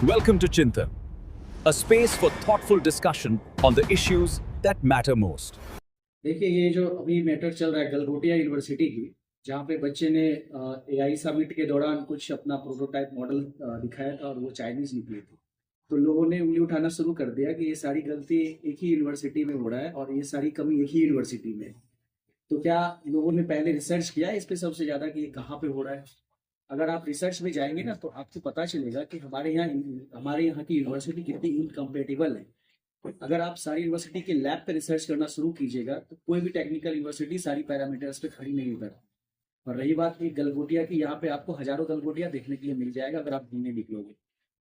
Welcome to Chintan, a space for thoughtful discussion on the issues that matter most. देखिए, ये जो अभी matter चल रहा है गलगोटिया यूनिवर्सिटी की, जहाँ पे बच्चे ने एआई समिट के दौरान कुछ अपना प्रोटोटाइप मॉडल दिखाया था और वो चाइनीज निकली थी। तो लोगों ने उंगली उठाना शुरू कर दिया कि ये सारी गलती एक ही यूनिवर्सिटी में हो रहा है और ये सारी कमी एक ही यूनिवर्सिटी में है। तो क्या लोगों ने पहले रिसर्च किया इस पे सबसे ज़्यादा कि ये कहाँ पे हो रहा है? अगर आप रिसर्च में जाएंगे ना तो आपको पता चलेगा कि हमारे यहाँ की यूनिवर्सिटी कितनी इनकम्पेटिबल है। अगर आप सारी यूनिवर्सिटी के लैब पे रिसर्च करना शुरू कीजिएगा तो कोई भी टेक्निकल यूनिवर्सिटी सारी पैरामीटर्स पे खड़ी नहीं उतर। और रही बात एक गलगोटिया की, यहाँ पे आपको हजारों गलगोटिया देखने के लिए मिल जाएगा अगर आप घूमने निकलोगे।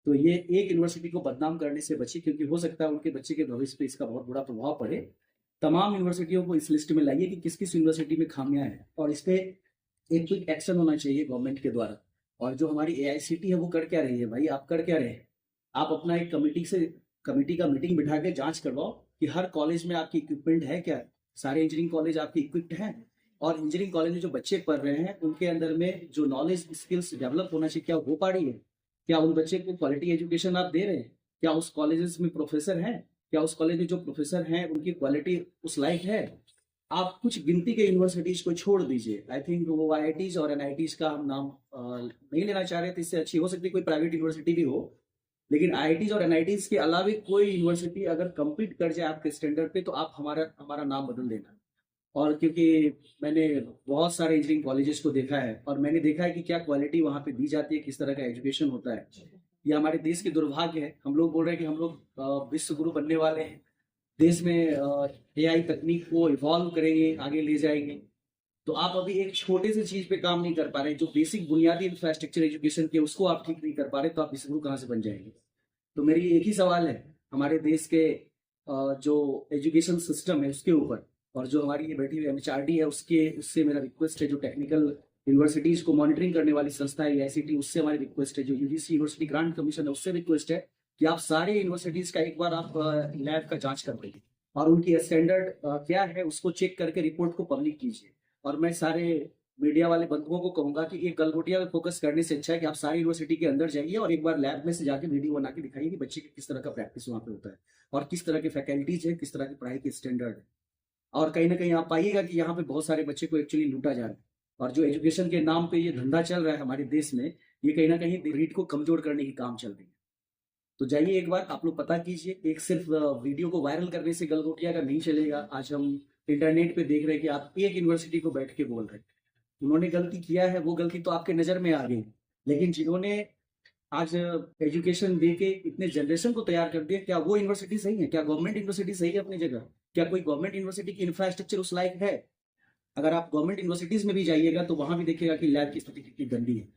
तो ये एक यूनिवर्सिटी को बदनाम करने से बचे, क्योंकि हो सकता है उनके बच्चे के भविष्य पे इसका बहुत बुरा प्रभाव पड़े। तमाम यूनिवर्सिटियों को इस लिस्ट में लाइए कि किस किस यूनिवर्सिटी में खामियां हैं और इस पे एक क्विक एक्शन होना चाहिए गवर्नमेंट के द्वारा। और जो हमारी एआईसीटी है वो कर क्या रही है भाई? आप कर क्या रहे हैं? आप अपना एक कमेटी का मीटिंग बिठा के जांच करवाओ कि हर कॉलेज में आपकी इक्विपमेंट है क्या? सारे इंजीनियरिंग कॉलेज आपके इक्विप्ड हैं? और इंजीनियरिंग कॉलेज में जो बच्चे पढ़ रहे हैं उनके अंदर में जो नॉलेज स्किल्स डेवलप होना चाहिए, क्या हो पा रही है? क्या उन बच्चे को क्वालिटी एजुकेशन आप दे रहे हैं? क्या उस कॉलेजेस में प्रोफेसर हैं? क्या उस कॉलेज में जो प्रोफेसर हैं उनकी क्वालिटी उस लायक है? आप कुछ गिनती के यूनिवर्सिटीज को छोड़ दीजिए। आई थिंक वो आईआईटीज और एनआईटीज का हम नाम नहीं लेना चाह रहे थे, इससे अच्छी हो सकती कोई प्राइवेट यूनिवर्सिटी भी हो, लेकिन आईआईटीज और एनआईटीज के अलावा कोई यूनिवर्सिटी अगर कम्पीट कर जाए आपके स्टैंडर्ड पे तो आप हमारा नाम बदल देना। और क्योंकि मैंने बहुत सारे इंजीनियरिंग कॉलेजेस को देखा है और मैंने देखा है कि क्या क्वालिटी वहाँ पे दी जाती है, किस तरह का एजुकेशन होता है। ये हमारे देश के दुर्भाग्य है। हम लोग बोल रहे हैं कि हम लोग विश्व गुरु बनने वाले हैं, देश में एआई तकनीक को इवॉल्व करेंगे, आगे ले जाएंगे। तो आप अभी एक छोटे से चीज पे काम नहीं कर पा रहे, जो बेसिक बुनियादी इंफ्रास्ट्रक्चर एजुकेशन के उसको आप ठीक नहीं कर पा रहे, तो आप विश्व गुरु कहाँ से बन जाएंगे? तो मेरी एक ही सवाल है हमारे देश के जो एजुकेशन सिस्टम है उसके ऊपर, और जो हमारी ये बैठी हुई एमएचआरडी है उससे मेरा रिक्वेस्ट है, जो टेक्निकल यूनिवर्सिटीज को मॉनिटरिंग करने वाली संस्था है एआईसीटी, उससे हमारी रिक्वेस्ट है, जो यूजीसी यूनिवर्सिटी ग्रांट कमीशन है उससे रिक्वेस्ट है कि आप सारे यूनिवर्सिटीज का एक बार आप लैब का जांच कर लीजिए और उनकी स्टैंडर्ड क्या है उसको चेक करके रिपोर्ट को पब्लिक कीजिए। और मैं सारे मीडिया वाले बंधुओं को कहूंगा कि एक गलगोटिया पे फोकस करने से अच्छा है कि आप सारी यूनिवर्सिटी के अंदर जाइए और एक बार लैब में से जाके वीडियो बना के दिखाइए कि बच्चे की किस तरह का प्रैक्टिस वहाँ पे होता है और किस तरह की फैकल्टीज है, किस तरह की पढ़ाई की स्टैंडर्ड है। और कहीं ना कहीं आप पाइएगा कि यहाँ पे बहुत सारे बच्चे को एक्चुअली लूटा जा रहा है और जो एजुकेशन के नाम पे ये धंधा चल रहा है हमारे देश में, ये कहीं ना कहीं रीट को कमजोर करने की काम चल रही है। तो जाइए एक बार आप लोग पता कीजिए। एक सिर्फ वीडियो को वायरल करने से गलगोटिया का नहीं चलेगा। आज हम इंटरनेट पे देख रहे हैं कि आप एक यूनिवर्सिटी को बैठ के बोल रहे हैं, उन्होंने गलती किया है, वो गलती तो आपके नजर में आ गई, लेकिन जिन्होंने आज एजुकेशन दे के इतने जनरेशन को तैयार कर दिया, क्या वो यूनिवर्सिटी सही है? क्या गवर्नमेंट यूनिवर्सिटी सही है अपनी जगह? क्या कोई गवर्नमेंट यूनिवर्सिटी की इंफ्रास्ट्रक्चर उस लायक है? अगर आप गवर्नमेंट यूनिवर्सिटीज में भी जाइएगा तो वहां भी देखिएगा कि लैब की स्थिति कितनी गंदी है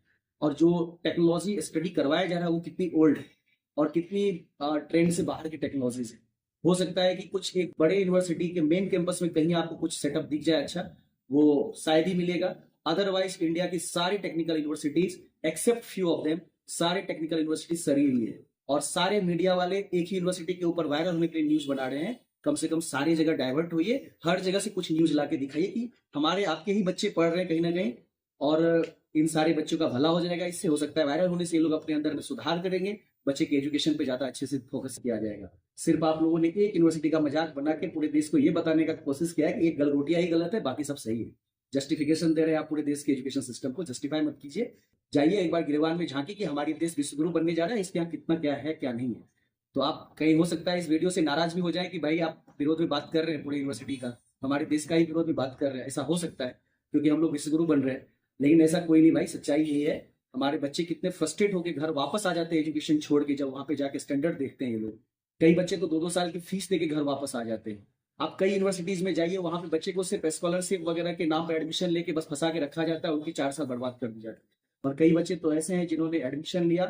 और जो टेक्नोलॉजी स्टडी करवाया जा रहा है वो कितनी ओल्ड है और कितनी ट्रेंड से बाहर की टेक्नोलॉजीज है। हो सकता है कि कुछ एक बड़े यूनिवर्सिटी के मेन कैंपस में कहीं आपको कुछ सेटअप दिख जाए अच्छा, वो शायद ही मिलेगा। अदरवाइज इंडिया की सारी technical universities except few of them, सारे टेक्निकल यूनिवर्सिटी सरी हुई है और सारे मीडिया वाले एक ही यूनिवर्सिटी के ऊपर वायरल होने के लिए न्यूज बना रहे हैं। कम से कम सारी जगह डाइवर्ट हुई है, हर जगह से कुछ न्यूज लाके दिखाइए कि हमारे आपके ही बच्चे पढ़ रहे हैं कहीं ना कहीं और इन सारे बच्चों का भला हो जाएगा। इससे हो सकता है वायरल होने से ये लोग अपने अंदर में सुधार करेंगे, बच्चे के एजुकेशन पे ज्यादा अच्छे से फोकस किया जाएगा। सिर्फ आप लोगों ने एक यूनिवर्सिटी का मजाक बना के पूरे देश को ये बताने का कोशिश किया है कि एक गलगोटिया ही गलत है, बाकी सब सही है। जस्टिफिकेशन दे रहे हैं आप पूरे देश के एजुकेशन सिस्टम को, जस्टिफाई मत कीजिए। जाइए एक बार गिरवान में झांकी कि हमारी देश विश्व गुरु बनने जा रहा है, इसके यहाँ कितना क्या है क्या नहीं है। तो आप कहीं हो सकता है इस वीडियो से नाराज भी हो जाए कि भाई आप विरोध में बात कर रहे हैं पूरे यूनिवर्सिटी का, हमारे देश का ही विरोध में बात कर रहे हैं। ऐसा हो सकता है क्योंकि हम लोग विश्व गुरु बन रहे हैं, लेकिन ऐसा कोई नहीं भाई। सच्चाई यही है, हमारे बच्चे कितने फ्रस्ट्रेट होकर घर वापस आ जाते हैं एजुकेशन छोड़ के, जब वहां पे जाके स्टैंडर्ड देखते हैं ये लोग। कई बच्चे तो 2-2 साल की फीस देके घर वापस आ जाते हैं। आप कई यूनिवर्सिटीज में जाइए, वहां पे बच्चे को सिर्फ स्कॉलरशिप वगैरह के नाम पर एडमिशन लेके बस फंसा के रखा जाता है, उनकी 4 साल बर्बाद कर दी जाती है। और कई बच्चे तो ऐसे हैं जिन्होंने एडमिशन लिया,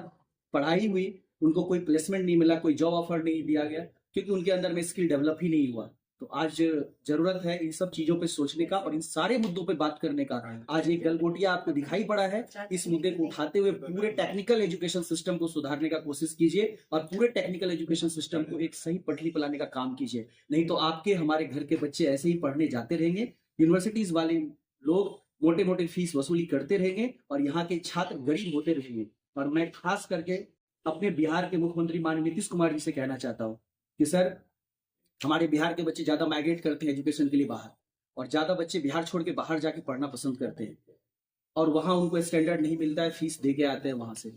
पढ़ाई हुई, उनको कोई प्लेसमेंट नहीं मिला, कोई जॉब ऑफर नहीं दिया गया क्योंकि उनके अंदर में स्किल डेवलप ही नहीं हुआ। तो आज जरूरत है इन सब चीजों पे सोचने का और इन सारे मुद्दों पे बात करने का। आज एक गलगोटिया आपको दिखाई पड़ा है, इस मुद्दे को उठाते हुए पूरे टेक्निकल एजुकेशन सिस्टम को सुधारने का कोशिश कीजिए और पूरे टेक्निकल एजुकेशन सिस्टम को एक सही पटरी पर लाने का काम कीजिए। नहीं तो आपके हमारे घर के बच्चे ऐसे ही पढ़ने जाते रहेंगे, यूनिवर्सिटीज वाले लोग मोटे मोटे फीस वसूली करते रहेंगे और यहाँ के छात्र गरीब होते रहेंगे। और मैं खास करके अपने बिहार के मुख्यमंत्री माननीय नीतीश कुमार जी से कहना चाहता हूँ कि सर, हमारे बिहार के बच्चे ज़्यादा माइग्रेट करते हैं एजुकेशन के लिए बाहर, और ज़्यादा बच्चे बिहार छोड़ के बाहर जाके पढ़ना पसंद करते हैं, और वहाँ उनको स्टैंडर्ड नहीं मिलता है, फीस दे के आते हैं वहाँ से।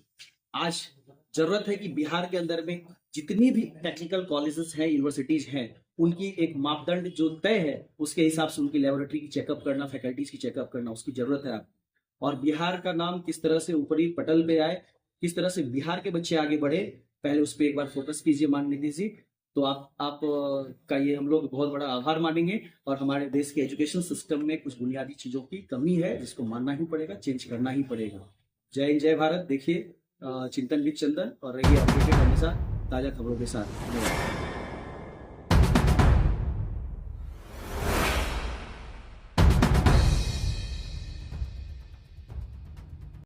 आज जरूरत है कि बिहार के अंदर में जितनी भी टेक्निकल कॉलेजेस हैं, यूनिवर्सिटीज हैं, उनकी एक मापदंड जो तय है उसके हिसाब से उनकी लेबोरेटरी की चेकअप करना, फैकल्टीज की चेकअप करना, उसकी जरूरत है आपको। और बिहार का नाम किस तरह से ऊपरी पटल पे आए, किस तरह से बिहार के बच्चे आगे बढ़े, पहले उस पर एक बार फोकस कीजिए माननीय नीतीश जी। तो आप का ये हम लोग बहुत बड़ा आभार मानेंगे, और हमारे देश के एजुकेशन सिस्टम में कुछ बुनियादी चीजों की कमी है जिसको मानना ही पड़ेगा, चेंज करना ही पड़ेगा। जय हिंद, जय भारत। देखिए चिंतन विद चंदन, और रहिए अपडेटेड हमेशा ताजा खबरों के साथ। धन्यवाद।